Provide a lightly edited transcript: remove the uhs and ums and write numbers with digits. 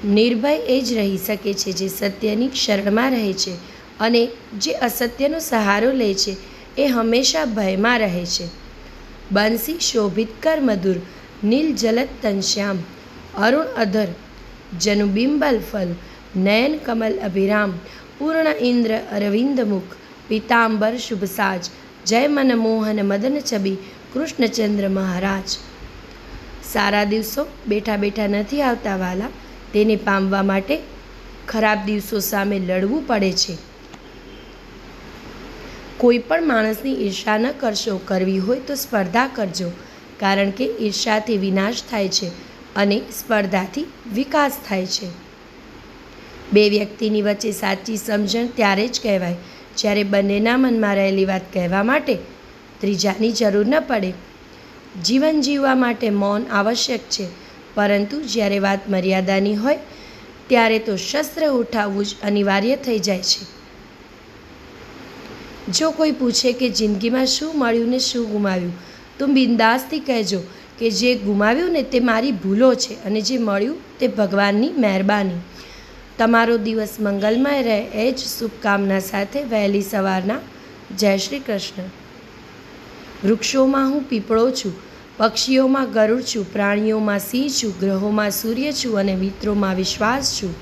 નિર્ભય એ જ રહી શકે છે જે સત્યની શરણમાં રહે છે, અને જે અસત્યનો સહારો લે છે એ હંમેશા ભયમાં રહે છે. બંસી શોભિત કર મધુર, નીલ જલત તનશ્યામ, અરુણ અધર જનુબિંબલ ફલ, નયન કમલ અભિરામ, પૂર્ણ ઇન્દ્ર અરવિંદ મુખ, પીતાંબર શુભ સાજ, જય મનમોહન મદન છબી, કૃષ્ણચંદ્ર મહારાજ. સારા દિવસો બેઠા બેઠા નથી આવતા વાલા, તેને પામવા માટે ખરાબ દિવસો સામે લડવું પડે છે. કોઈ પણ માણસની ઈર્ષા ન કરશો, કરવી હોય તો સ્પર્ધા કરજો, કારણ કે ઈર્ષાથી વિનાશ થાય છે અને સ્પર્ધાથી વિકાસ થાય છે. બે વ્યક્તિની વચ્ચે સાચી સમજણ ત્યારે જ કહેવાય જ્યારે બંનેના મનમાં રહેલી વાત કહેવા માટે ત્રીજાની જરૂર ન પડે. જીવન જીવવા માટે મૌન આવશ્યક છે, પરંતુ જ્યારે વાત મર્યાદાની હોય ત્યારે તો શસ્ત્ર ઉઠાવવું જ અનિવાર્ય થઈ જાય છે. જો કોઈ પૂછે કે જિંદગીમાં શું મળ્યું ને શું ગુમાવ્યું, તો બિંદાસથી કહેજો કે જે ગુમાવ્યું ને તે મારી ભૂલો છે અને જે મળ્યું તે ભગવાનની મહેરબાની. તમારો દિવસ મંગલમય રહે એ જ શુભકામના સાથે વહેલી સવારના જય શ્રી કૃષ્ણ. વૃક્ષોમાં હું પીપળો છું, પક્ષીઓમાં ગરુડ છું, પ્રાણીઓમાં સિંહ છું, ગ્રહોમાં સૂર્ય છું અને મિત્રોમાં વિશ્વાસ છું.